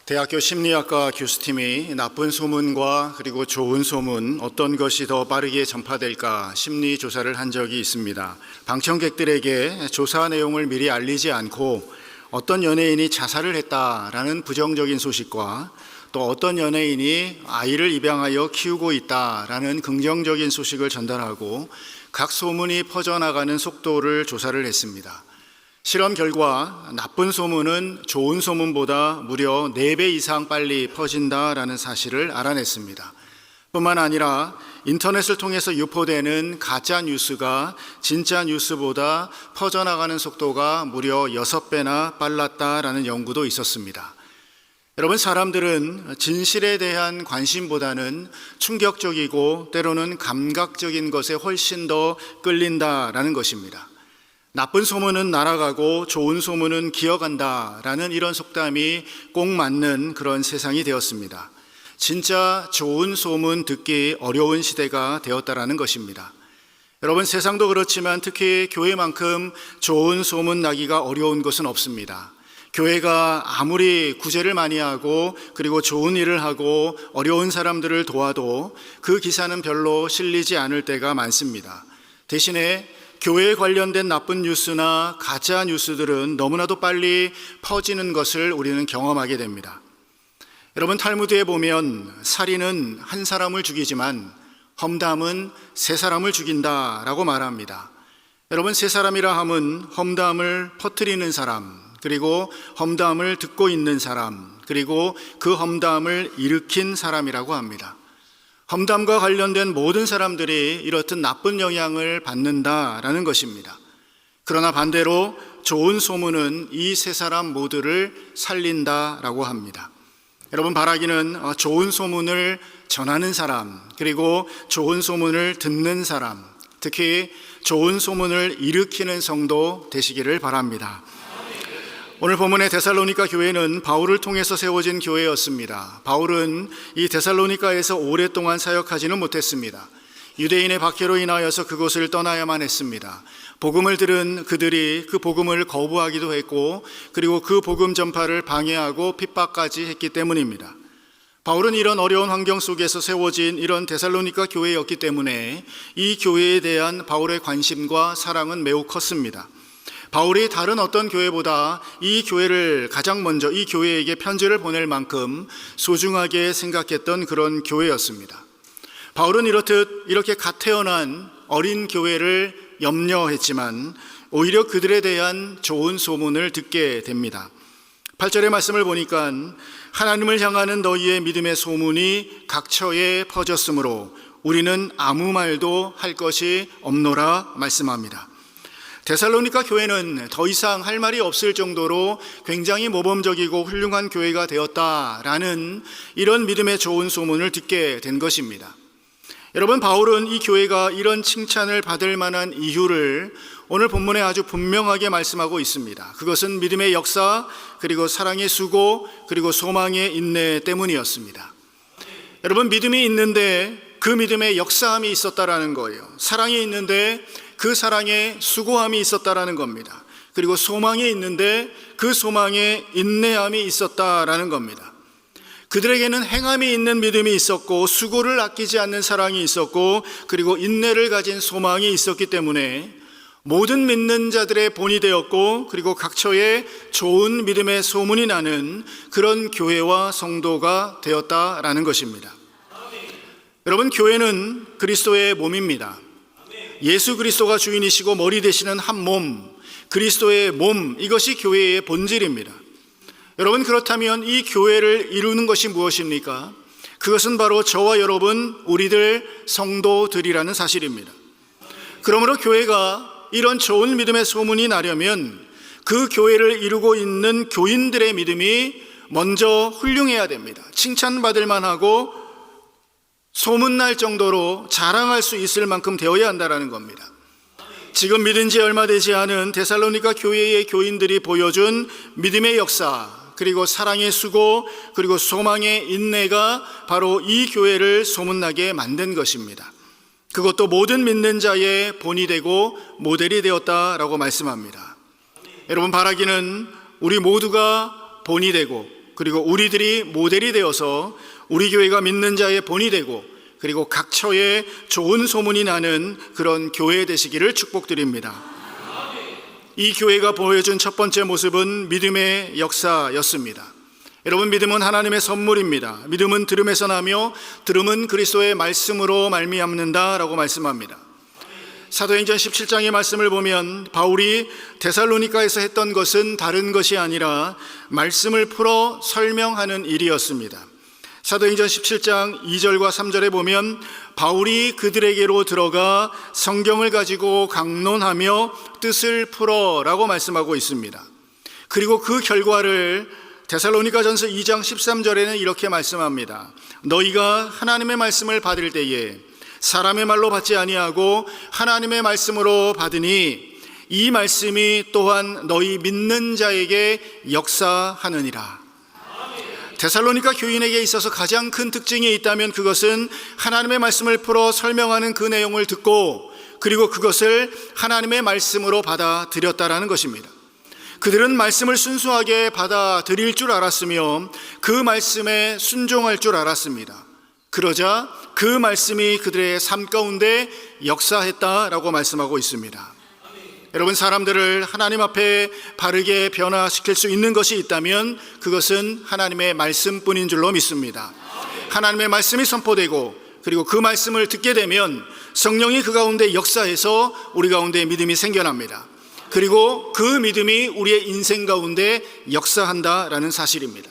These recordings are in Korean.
대학교 심리학과 교수팀이 나쁜 소문과 그리고 좋은 소문 어떤 것이 더 빠르게 전파될까 심리 조사를 한 적이 있습니다. 방청객들에게 조사 내용을 미리 알리지 않고 어떤 연예인이 자살을 했다라는 부정적인 소식과 또 어떤 연예인이 아이를 입양하여 키우고 있다라는 긍정적인 소식을 전달하고 각 소문이 퍼져나가는 속도를 조사를 했습니다. 실험 결과 나쁜 소문은 좋은 소문보다 무려 4배 이상 빨리 퍼진다라는 사실을 알아냈습니다. 뿐만 아니라 인터넷을 통해서 유포되는 가짜 뉴스가 진짜 뉴스보다 퍼져나가는 속도가 무려 6배나 빨랐다라는 연구도 있었습니다. 여러분, 사람들은 진실에 대한 관심보다는 충격적이고 때로는 감각적인 것에 훨씬 더 끌린다라는 것입니다. 나쁜 소문은 날아가고 좋은 소문은 기어간다라는 이런 속담이 꼭 맞는 그런 세상이 되었습니다. 진짜 좋은 소문 듣기 어려운 시대가 되었다라는 것입니다. 여러분, 세상도 그렇지만 특히 교회만큼 좋은 소문 나기가 어려운 것은 없습니다. 교회가 아무리 구제를 많이 하고 그리고 좋은 일을 하고 어려운 사람들을 도와도 그 기사는 별로 실리지 않을 때가 많습니다. 대신에 교회에 관련된 나쁜 뉴스나 가짜 뉴스들은 너무나도 빨리 퍼지는 것을 우리는 경험하게 됩니다. 여러분, 탈무드에 보면 살인은 한 사람을 죽이지만 험담은 3사람을 죽인다라고 말합니다. 여러분, 3사람이라 함은 험담을 퍼뜨리는 사람, 그리고 험담을 듣고 있는 사람, 그리고 그 험담을 일으킨 사람이라고 합니다. 험담과 관련된 모든 사람들이 이렇듯 나쁜 영향을 받는다라는 것입니다. 그러나 반대로 좋은 소문은 이 3사람 모두를 살린다라고 합니다. 여러분, 바라기는 좋은 소문을 전하는 사람, 그리고 좋은 소문을 듣는 사람, 특히 좋은 소문을 일으키는 성도 되시기를 바랍니다. 오늘 본문의 데살로니가 교회는 바울을 통해서 세워진 교회였습니다. 바울은 이 데살로니가에서 오랫동안 사역하지는 못했습니다. 유대인의 박해로 인하여서 그곳을 떠나야만 했습니다. 복음을 들은 그들이 그 복음을 거부하기도 했고 그리고 그 복음 전파를 방해하고 핍박까지 했기 때문입니다. 바울은 이런 어려운 환경 속에서 세워진 이런 데살로니가 교회였기 때문에 이 교회에 대한 바울의 관심과 사랑은 매우 컸습니다. 바울이 다른 어떤 교회보다 이 교회를 가장 먼저 이 교회에게 편지를 보낼 만큼 소중하게 생각했던 그런 교회였습니다. 바울은 이렇듯 이렇게 갓 태어난 어린 교회를 염려했지만 오히려 그들에 대한 좋은 소문을 듣게 됩니다. 8절의 말씀을 보니까 하나님을 향하는 너희의 믿음의 소문이 각처에 퍼졌으므로 우리는 아무 말도 할 것이 없노라 말씀합니다. 데살로니가 교회는 더 이상 할 말이 없을 정도로 굉장히 모범적이고 훌륭한 교회가 되었다라는 이런 믿음의 좋은 소문을 듣게 된 것입니다. 여러분, 바울은 이 교회가 이런 칭찬을 받을 만한 이유를 오늘 본문에 아주 분명하게 말씀하고 있습니다. 그것은 믿음의 역사, 그리고 사랑의 수고, 그리고 소망의 인내 때문이었습니다. 여러분, 믿음이 있는데 그 믿음의 역사함이 있었다라는 거예요. 사랑이 있는데 그 사랑에 수고함이 있었다라는 겁니다. 그리고 소망이 있는데 그 소망에 인내함이 있었다라는 겁니다. 그들에게는 행함이 있는 믿음이 있었고 수고를 아끼지 않는 사랑이 있었고 그리고 인내를 가진 소망이 있었기 때문에 모든 믿는 자들의 본이 되었고 그리고 각처에 좋은 믿음의 소문이 나는 그런 교회와 성도가 되었다라는 것입니다. 여러분, 교회는 그리스도의 몸입니다. 예수 그리스도가 주인이시고 머리 되시는 한 몸, 그리스도의 몸, 이것이 교회의 본질입니다. 여러분, 그렇다면 이 교회를 이루는 것이 무엇입니까? 그것은 바로 저와 여러분, 우리들 성도들이라는 사실입니다. 그러므로 교회가 이런 좋은 믿음의 소문이 나려면 그 교회를 이루고 있는 교인들의 믿음이 먼저 훌륭해야 됩니다. 칭찬받을 만하고 소문날 정도로 자랑할 수 있을 만큼 되어야 한다는 겁니다. 지금 믿은 지 얼마 되지 않은 데살로니가 교회의 교인들이 보여준 믿음의 역사, 그리고 사랑의 수고, 그리고 소망의 인내가 바로 이 교회를 소문나게 만든 것입니다. 그것도 모든 믿는 자의 본이 되고 모델이 되었다라고 말씀합니다. 여러분, 바라기는 우리 모두가 본이 되고 그리고 우리들이 모델이 되어서 우리 교회가 믿는 자의 본이 되고 그리고 각 처에 좋은 소문이 나는 그런 교회 되시기를 축복드립니다. 이 교회가 보여준 첫 번째 모습은 믿음의 역사였습니다. 여러분, 믿음은 하나님의 선물입니다. 믿음은 들음에서 나며 들음은 그리스도의 말씀으로 말미암는다라고 말씀합니다. 사도행전 17장의 말씀을 보면 바울이 데살로니가에서 했던 것은 다른 것이 아니라 말씀을 풀어 설명하는 일이었습니다. 사도행전 17장 2절과 3절에 보면 바울이 그들에게로 들어가 성경을 가지고 강론하며 뜻을 풀어라고 말씀하고 있습니다. 그리고 그 결과를 데살로니가전서 2장 13절에는 이렇게 말씀합니다. 너희가 하나님의 말씀을 받을 때에 사람의 말로 받지 아니하고 하나님의 말씀으로 받으니 이 말씀이 또한 너희 믿는 자에게 역사하느니라. 데살로니가 교인에게 있어서 가장 큰 특징이 있다면 그것은 하나님의 말씀을 풀어 설명하는 그 내용을 듣고 그리고 그것을 하나님의 말씀으로 받아들였다라는 것입니다. 그들은 말씀을 순수하게 받아들일 줄 알았으며 그 말씀에 순종할 줄 알았습니다. 그러자 그 말씀이 그들의 삶 가운데 역사했다라고 말씀하고 있습니다. 여러분, 사람들을 하나님 앞에 바르게 변화시킬 수 있는 것이 있다면 그것은 하나님의 말씀뿐인 줄로 믿습니다. 하나님의 말씀이 선포되고 그리고 그 말씀을 듣게 되면 성령이 그 가운데 역사해서 우리 가운데 믿음이 생겨납니다. 그리고 그 믿음이 우리의 인생 가운데 역사한다라는 사실입니다.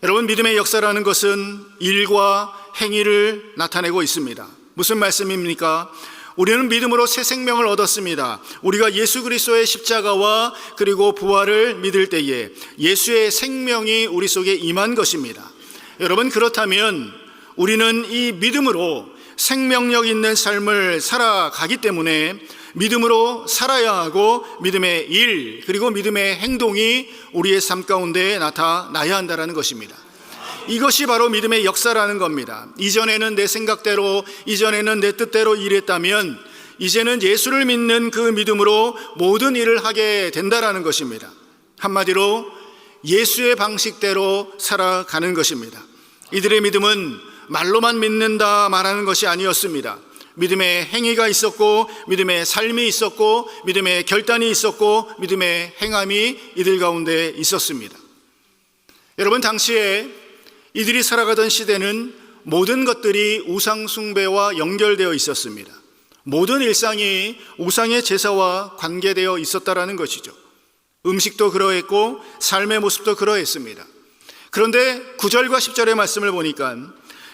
여러분, 믿음의 역사라는 것은 일과 행위를 나타내고 있습니다. 무슨 말씀입니까? 우리는 믿음으로 새 생명을 얻었습니다. 우리가 예수 그리스도의 십자가와 그리고 부활을 믿을 때에 예수의 생명이 우리 속에 임한 것입니다. 여러분, 그렇다면 우리는 이 믿음으로 생명력 있는 삶을 살아가기 때문에 믿음으로 살아야 하고 믿음의 일 그리고 믿음의 행동이 우리의 삶 가운데 나타나야 한다는 것입니다. 이것이 바로 믿음의 역사라는 겁니다. 이전에는 내 생각대로, 이전에는 내 뜻대로 일했다면 이제는 예수를 믿는 그 믿음으로 모든 일을 하게 된다라는 것입니다. 한마디로 예수의 방식대로 살아가는 것입니다. 이들의 믿음은 말로만 믿는다 말하는 것이 아니었습니다. 믿음의 행위가 있었고 믿음의 삶이 있었고 믿음의 결단이 있었고 믿음의 행함이 이들 가운데 있었습니다. 여러분, 당시에 이들이 살아가던 시대는 모든 것들이 우상 숭배와 연결되어 있었습니다. 모든 일상이 우상의 제사와 관계되어 있었다라는 것이죠. 음식도 그러했고 삶의 모습도 그러했습니다. 그런데 9절과 10절의 말씀을 보니까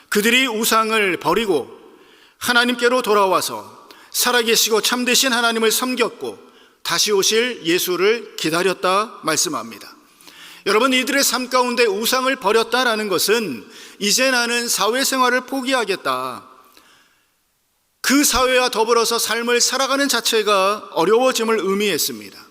그들이 우상을 버리고 하나님께로 돌아와서 살아계시고 참되신 하나님을 섬겼고 다시 오실 예수를 기다렸다 말씀합니다. 여러분, 이들의 삶 가운데 우상을 버렸다라는 것은 이제 나는 사회생활을 포기하겠다, 그 사회와 더불어서 삶을 살아가는 자체가 어려워짐을 의미했습니다.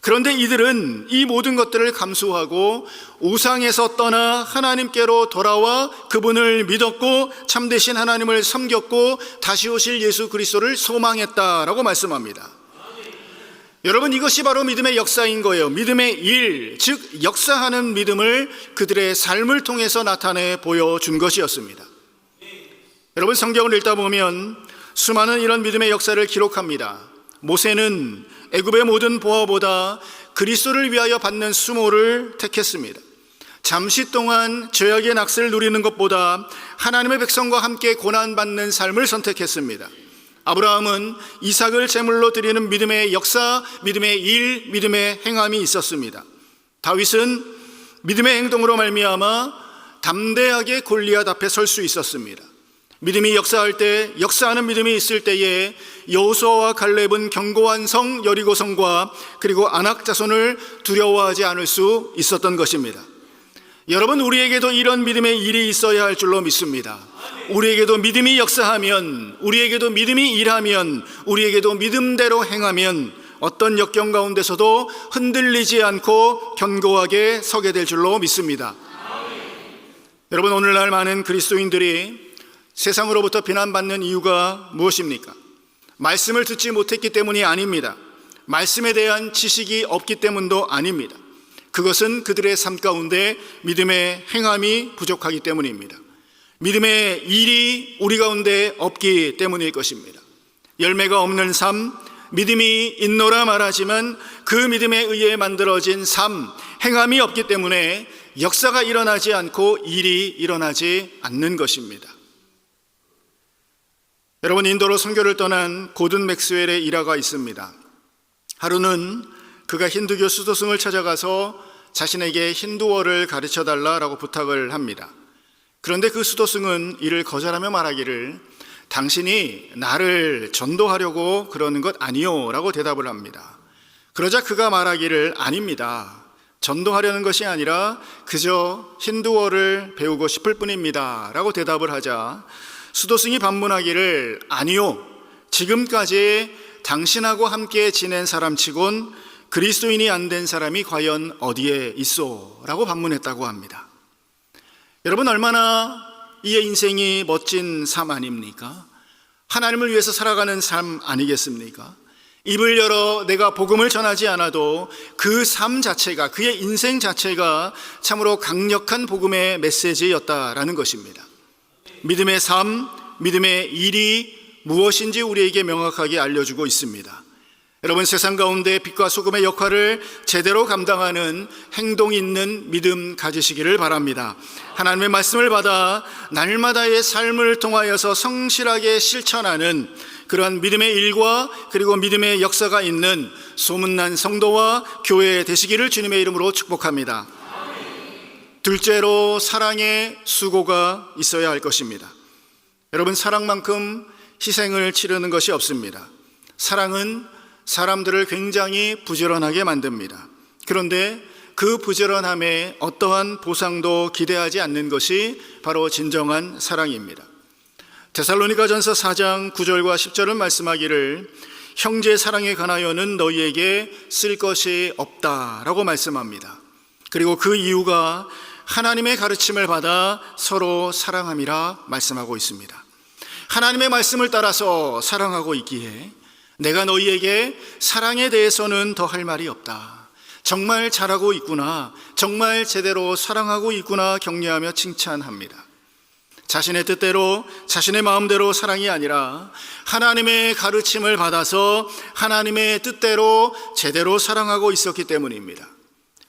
그런데 이들은 이 모든 것들을 감수하고 우상에서 떠나 하나님께로 돌아와 그분을 믿었고 참되신 하나님을 섬겼고 다시 오실 예수 그리스도를 소망했다라고 말씀합니다. 여러분, 이것이 바로 믿음의 역사인 거예요. 믿음의 일, 즉 역사하는 믿음을 그들의 삶을 통해서 나타내 보여준 것이었습니다. 여러분, 성경을 읽다 보면 수많은 이런 믿음의 역사를 기록합니다. 모세는 애굽의 모든 보화보다 그리스도를 위하여 받는 수모를 택했습니다. 잠시 동안 죄악의 낙세를 누리는 것보다 하나님의 백성과 함께 고난받는 삶을 선택했습니다. 아브라함은 이삭을 제물로 드리는 믿음의 역사, 믿음의 일, 믿음의 행함이 있었습니다. 다윗은 믿음의 행동으로 말미암아 담대하게 골리앗 앞에 설 수 있었습니다. 믿음이 역사할 때, 역사하는 믿음이 있을 때에 여호수아와 갈렙은 견고한 성 여리고성과 그리고 아낙 자손을 두려워하지 않을 수 있었던 것입니다. 여러분, 우리에게도 이런 믿음의 일이 있어야 할 줄로 믿습니다. 우리에게도 믿음이 역사하면, 우리에게도 믿음이 일하면, 우리에게도 믿음대로 행하면 어떤 역경 가운데서도 흔들리지 않고 견고하게 서게 될 줄로 믿습니다. 여러분, 오늘날 많은 그리스도인들이 세상으로부터 비난받는 이유가 무엇입니까? 말씀을 듣지 못했기 때문이 아닙니다. 말씀에 대한 지식이 없기 때문도 아닙니다. 그것은 그들의 삶 가운데 믿음의 행함이 부족하기 때문입니다. 믿음의 일이 우리 가운데 없기 때문일 것입니다. 열매가 없는 삶, 믿음이 있노라 말하지만 그 믿음에 의해 만들어진 삶, 행함이 없기 때문에 역사가 일어나지 않고 일이 일어나지 않는 것입니다. 여러분, 인도로 선교를 떠난 고든 맥스웰의 일화가 있습니다. 하루는 그가 힌두교 수도승을 찾아가서 자신에게 힌두어를 가르쳐 달라고 부탁을 합니다. 그런데 그 수도승은 이를 거절하며 말하기를 당신이 나를 전도하려고 그러는 것 아니요 라고 대답을 합니다. 그러자 그가 말하기를 아닙니다. 전도하려는 것이 아니라 그저 힌두어를 배우고 싶을 뿐입니다 라고 대답을 하자 수도승이 반문하기를 아니요, 지금까지 당신하고 함께 지낸 사람치곤 그리스도인이 안 된 사람이 과연 어디에 있소? 라고 반문했다고 합니다. 여러분, 얼마나 이의 인생이 멋진 삶 아닙니까? 하나님을 위해서 살아가는 삶 아니겠습니까? 입을 열어 내가 복음을 전하지 않아도 그 삶 자체가, 그의 인생 자체가 참으로 강력한 복음의 메시지였다라는 것입니다. 믿음의 삶, 믿음의 일이 무엇인지 우리에게 명확하게 알려주고 있습니다. 여러분, 세상 가운데 빛과 소금의 역할을 제대로 감당하는 행동 있는 믿음 가지시기를 바랍니다. 하나님의 말씀을 받아 날마다의 삶을 통하여서 성실하게 실천하는 그러한 믿음의 일과 그리고 믿음의 역사가 있는 소문난 성도와 교회 되시기를 주님의 이름으로 축복합니다. 둘째로, 사랑의 수고가 있어야 할 것입니다. 여러분, 사랑만큼 희생을 치르는 것이 없습니다. 사랑은 사람들을 굉장히 부지런하게 만듭니다. 그런데 그 부지런함에 어떠한 보상도 기대하지 않는 것이 바로 진정한 사랑입니다. 데살로니가전서 4장 9절과 10절은 말씀하기를 형제 사랑에 관하여는 너희에게 쓸 것이 없다라고 말씀합니다. 그리고 그 이유가 하나님의 가르침을 받아 서로 사랑함이라 말씀하고 있습니다. 하나님의 말씀을 따라서 사랑하고 있기에 내가 너희에게 사랑에 대해서는 더 할 말이 없다. 정말 잘하고 있구나, 정말 제대로 사랑하고 있구나 격려하며 칭찬합니다. 자신의 뜻대로, 자신의 마음대로 사랑이 아니라 하나님의 가르침을 받아서 하나님의 뜻대로 제대로 사랑하고 있었기 때문입니다.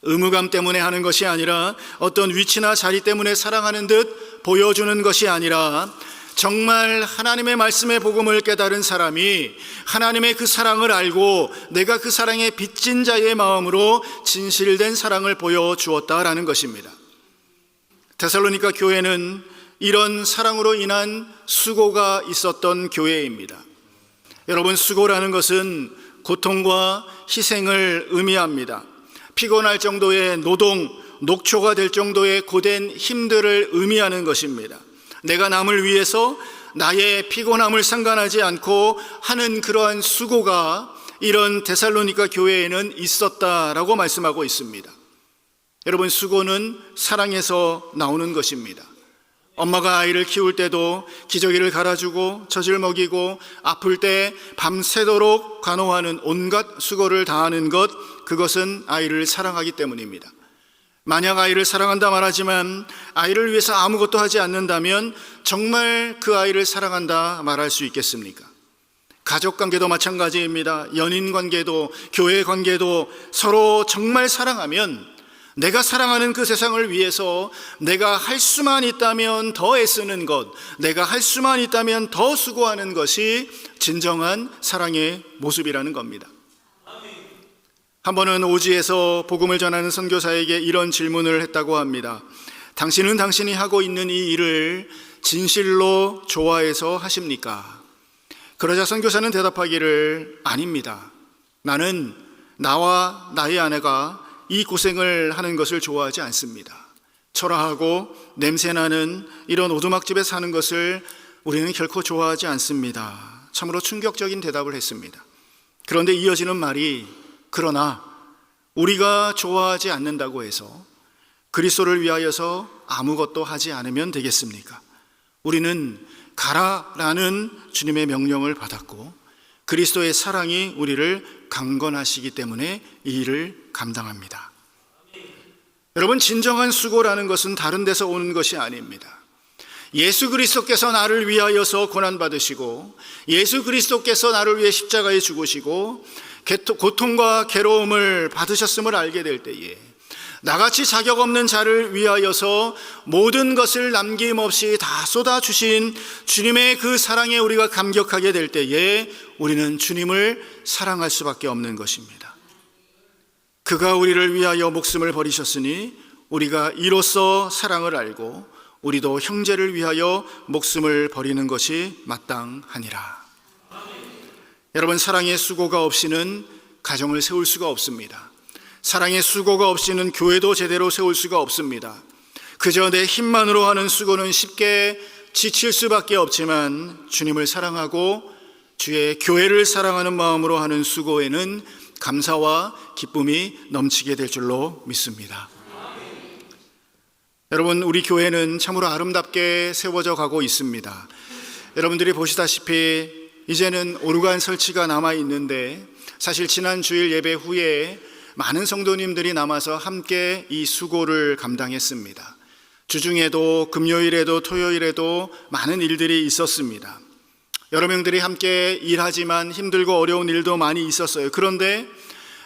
의무감 때문에 하는 것이 아니라 어떤 위치나 자리 때문에 사랑하는 듯 보여주는 것이 아니라 정말 하나님의 말씀의 복음을 깨달은 사람이 하나님의 그 사랑을 알고 내가 그 사랑에 빚진 자의 마음으로 진실된 사랑을 보여주었다라는 것입니다. 데살로니가 교회는 이런 사랑으로 인한 수고가 있었던 교회입니다. 여러분, 수고라는 것은 고통과 희생을 의미합니다. 피곤할 정도의 노동, 녹초가 될 정도의 고된 힘들을 의미하는 것입니다. 내가 남을 위해서 나의 피곤함을 상관하지 않고 하는 그러한 수고가 이런 데살로니가 교회에는 있었다라고 말씀하고 있습니다. 여러분, 수고는 사랑에서 나오는 것입니다. 엄마가 아이를 키울 때도 기저귀를 갈아주고 젖을 먹이고 아플 때 밤새도록 간호하는 온갖 수고를 다하는 것, 그것은 아이를 사랑하기 때문입니다. 만약 아이를 사랑한다 말하지만 아이를 위해서 아무것도 하지 않는다면 정말 그 아이를 사랑한다 말할 수 있겠습니까? 가족관계도 마찬가지입니다. 연인관계도, 교회관계도 서로 정말 사랑하면 내가 사랑하는 그 세상을 위해서 내가 할 수만 있다면 더 애쓰는 것, 내가 할 수만 있다면 더 수고하는 것이 진정한 사랑의 모습이라는 겁니다. 한 번은 오지에서 복음을 전하는 선교사에게 이런 질문을 했다고 합니다. 당신은 당신이 하고 있는 이 일을 진실로 좋아해서 하십니까? 그러자 선교사는 대답하기를 아닙니다. 나는 나와 나의 아내가 이 고생을 하는 것을 좋아하지 않습니다. 초라하고 냄새나는 이런 오두막집에 사는 것을 우리는 결코 좋아하지 않습니다. 참으로 충격적인 대답을 했습니다. 그런데 이어지는 말이 그러나 우리가 좋아하지 않는다고 해서 그리스도를 위하여서 아무것도 하지 않으면 되겠습니까? 우리는 가라라는 주님의 명령을 받았고 그리스도의 사랑이 우리를 강건하시기 때문에 이 일을 감당합니다. 여러분, 진정한 수고라는 것은 다른 데서 오는 것이 아닙니다. 예수 그리스도께서 나를 위하여서 고난받으시고, 예수 그리스도께서 나를 위해 십자가에 죽으시고 고통과 괴로움을 받으셨음을 알게 될 때에, 나같이 자격 없는 자를 위하여서 모든 것을 남김없이 다 쏟아주신 주님의 그 사랑에 우리가 감격하게 될 때에 우리는 주님을 사랑할 수밖에 없는 것입니다. 그가 우리를 위하여 목숨을 버리셨으니 우리가 이로써 사랑을 알고 우리도 형제를 위하여 목숨을 버리는 것이 마땅하니라. 여러분, 사랑의 수고가 없이는 가정을 세울 수가 없습니다. 사랑의 수고가 없이는 교회도 제대로 세울 수가 없습니다. 그저 내 힘만으로 하는 수고는 쉽게 지칠 수밖에 없지만, 주님을 사랑하고 주의 교회를 사랑하는 마음으로 하는 수고에는 감사와 기쁨이 넘치게 될 줄로 믿습니다. 여러분, 우리 교회는 참으로 아름답게 세워져 가고 있습니다. 여러분들이 보시다시피 이제는 오르간 설치가 남아 있는데, 사실 지난 주일 예배 후에 많은 성도님들이 남아서 함께 이 수고를 감당했습니다. 주중에도 금요일에도 토요일에도 많은 일들이 있었습니다. 여러 명들이 함께 일하지만 힘들고 어려운 일도 많이 있었어요. 그런데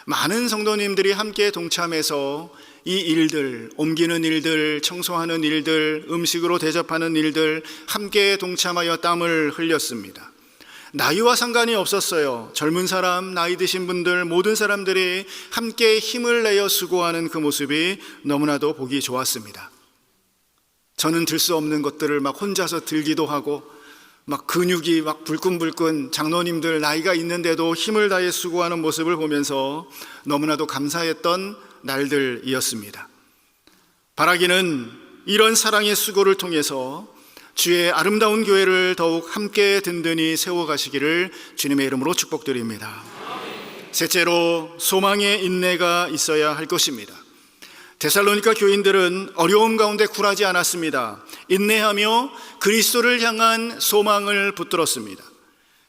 많은 성도님들이 함께 동참해서 이 일들, 옮기는 일들, 청소하는 일들, 음식으로 대접하는 일들 함께 동참하여 땀을 흘렸습니다. 나이와 상관이 없었어요. 젊은 사람, 나이 드신 분들, 모든 사람들이 함께 힘을 내어 수고하는 그 모습이 너무나도 보기 좋았습니다. 저는 들 수 없는 것들을 막 혼자서 들기도 하고, 막 근육이 막 불끈불끈, 장로님들 나이가 있는데도 힘을 다해 수고하는 모습을 보면서 너무나도 감사했던 날들이었습니다. 바라기는 이런 사랑의 수고를 통해서 주의 아름다운 교회를 더욱 함께 든든히 세워가시기를 주님의 이름으로 축복드립니다. 셋째로, 소망의 인내가 있어야 할 것입니다. 데살로니가 교인들은 어려움 가운데 굴하지 않았습니다. 인내하며 그리스도를 향한 소망을 붙들었습니다.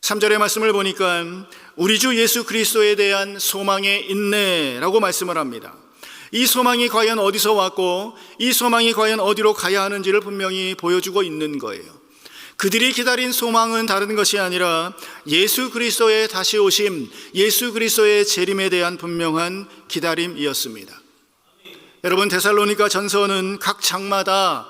3절의 말씀을 보니까 우리 주 예수 그리스도에 대한 소망의 인내라고 말씀을 합니다. 이 소망이 과연 어디서 왔고 이 소망이 과연 어디로 가야 하는지를 분명히 보여주고 있는 거예요. 그들이 기다린 소망은 다른 것이 아니라 예수 그리스도의 다시 오심, 예수 그리스도의 재림에 대한 분명한 기다림이었습니다. 여러분, 데살로니가 전서는 각 장마다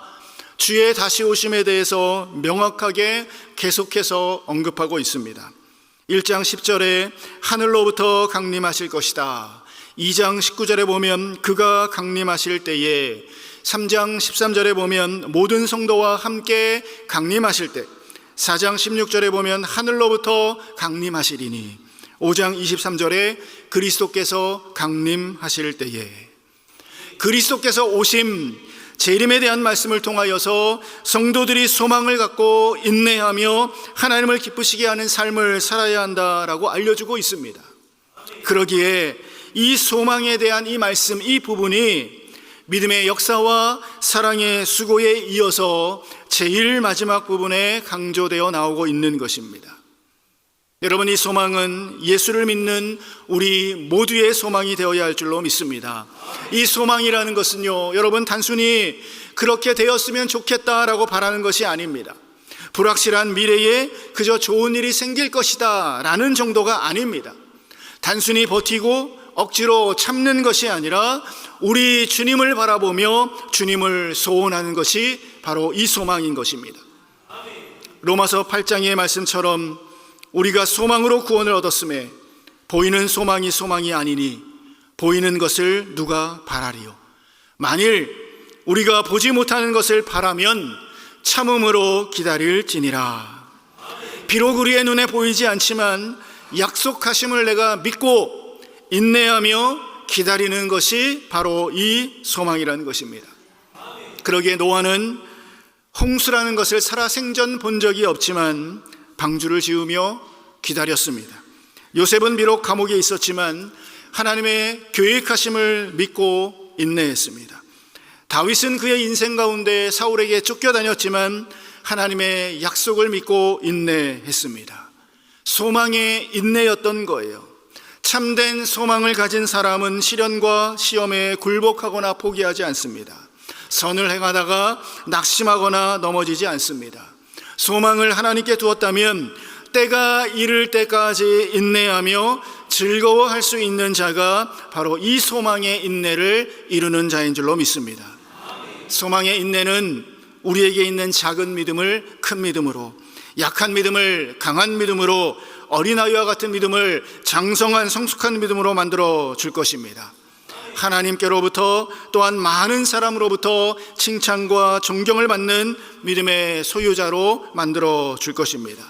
주의 다시 오심에 대해서 명확하게 계속해서 언급하고 있습니다. 1장 10절에 하늘로부터 강림하실 것이다. 2장 19절에 보면 그가 강림하실 때에, 3장 13절에 보면 모든 성도와 함께 강림하실 때, 4장 16절에 보면 하늘로부터 강림하시리니, 5장 23절에 그리스도께서 강림하실 때에, 그리스도께서 오심, 재림에 대한 말씀을 통하여서 성도들이 소망을 갖고 인내하며 하나님을 기쁘시게 하는 삶을 살아야 한다라고 알려주고 있습니다. 그러기에 이 소망에 대한 이 말씀, 이 부분이 믿음의 역사와 사랑의 수고에 이어서 제일 마지막 부분에 강조되어 나오고 있는 것입니다. 여러분, 이 소망은 예수를 믿는 우리 모두의 소망이 되어야 할 줄로 믿습니다. 이 소망이라는 것은요, 여러분, 단순히 그렇게 되었으면 좋겠다라고 바라는 것이 아닙니다. 불확실한 미래에 그저 좋은 일이 생길 것이다 라는 정도가 아닙니다. 단순히 버티고 억지로 참는 것이 아니라 우리 주님을 바라보며 주님을 소원하는 것이 바로 이 소망인 것입니다. 로마서 8장의 말씀처럼 우리가 소망으로 구원을 얻었음에 보이는 소망이 소망이 아니니 보이는 것을 누가 바라리요. 만일 우리가 보지 못하는 것을 바라면 참음으로 기다릴지니라. 비록 우리의 눈에 보이지 않지만 약속하심을 내가 믿고 인내하며 기다리는 것이 바로 이 소망이라는 것입니다. 그러기에 노아는 홍수라는 것을 살아생전 본 적이 없지만 방주를 지으며 기다렸습니다. 요셉은 비록 감옥에 있었지만 하나님의 계획하심을 믿고 인내했습니다. 다윗은 그의 인생 가운데 사울에게 쫓겨다녔지만 하나님의 약속을 믿고 인내했습니다. 소망의 인내였던 거예요. 참된 소망을 가진 사람은 시련과 시험에 굴복하거나 포기하지 않습니다. 선을 행하다가 낙심하거나 넘어지지 않습니다. 소망을 하나님께 두었다면 때가 이를 때까지 인내하며 즐거워할 수 있는 자가 바로 이 소망의 인내를 이루는 자인 줄로 믿습니다. 소망의 인내는 우리에게 있는 작은 믿음을 큰 믿음으로, 약한 믿음을 강한 믿음으로, 어린아이와 같은 믿음을 장성한 성숙한 믿음으로 만들어 줄 것입니다. 하나님께로부터 또한 많은 사람으로부터 칭찬과 존경을 받는 믿음의 소유자로 만들어 줄 것입니다.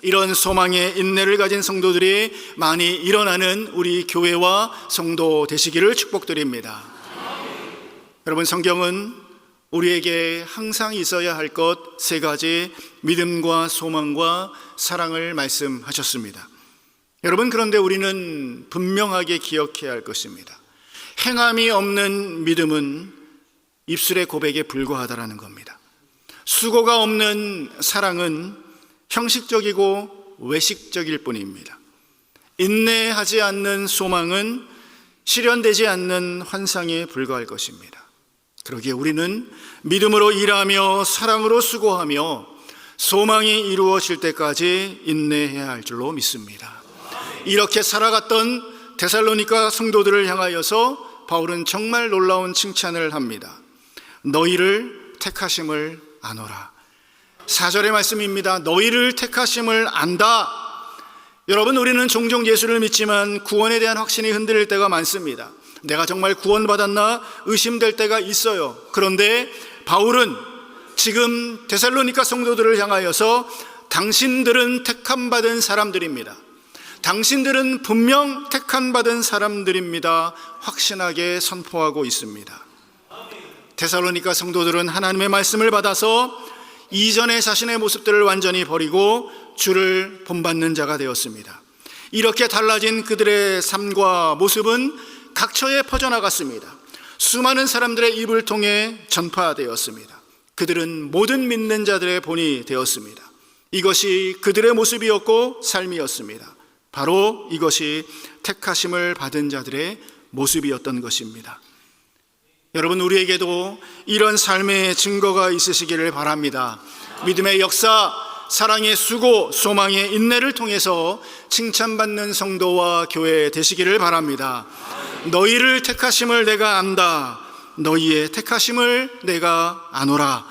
이런 소망의 인내를 가진 성도들이 많이 일어나는 우리 교회와 성도 되시기를 축복드립니다. 여러분, 성경은 우리에게 항상 있어야 할 것 3가지, 믿음과 소망과 사랑을 말씀하셨습니다. 여러분, 그런데 우리는 분명하게 기억해야 할 것입니다. 행함이 없는 믿음은 입술의 고백에 불과하다라는 겁니다. 수고가 없는 사랑은 형식적이고 외식적일 뿐입니다. 인내하지 않는 소망은 실현되지 않는 환상에 불과할 것입니다. 그러기에 우리는 믿음으로 일하며 사랑으로 수고하며 소망이 이루어질 때까지 인내해야 할 줄로 믿습니다. 이렇게 살아갔던 데살로니가 성도들을 향하여서 바울은 정말 놀라운 칭찬을 합니다. 너희를 택하심을 아노라. 4절의 말씀입니다. 너희를 택하심을 안다. 여러분, 우리는 종종 예수를 믿지만 구원에 대한 확신이 흔들릴 때가 많습니다. 내가 정말 구원받았나 의심될 때가 있어요. 그런데 바울은 지금 데살로니가 성도들을 향하여서 당신들은 택함받은 사람들입니다. 당신들은 분명 택함받은 사람들입니다. 확신하게 선포하고 있습니다. 데살로니가 성도들은 하나님의 말씀을 받아서 이전의 자신의 모습들을 완전히 버리고 주를 본받는 자가 되었습니다. 이렇게 달라진 그들의 삶과 모습은 각처에 퍼져나갔습니다. 수많은 사람들의 입을 통해 전파되었습니다. 그들은 모든 믿는 자들의 본이 되었습니다. 이것이 그들의 모습이었고 삶이었습니다. 바로 이것이 택하심을 받은 자들의 모습이었던 것입니다. 여러분, 우리에게도 이런 삶의 증거가 있으시기를 바랍니다. 믿음의 역사, 사랑의 수고, 소망의 인내를 통해서 칭찬받는 성도와 교회 되시기를 바랍니다. 너희를 택하심을 내가 안다. 너희의 택하심을 내가 아노라.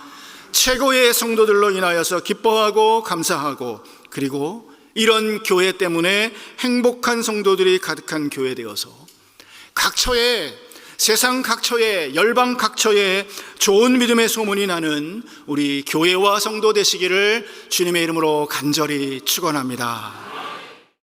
최고의 성도들로 인하여서 기뻐하고 감사하고, 그리고 이런 교회 때문에 행복한 성도들이 가득한 교회 되어서 각처에, 세상 각처에, 열방 각처에 좋은 믿음의 소문이 나는 우리 교회와 성도 되시기를 주님의 이름으로 간절히 축원합니다.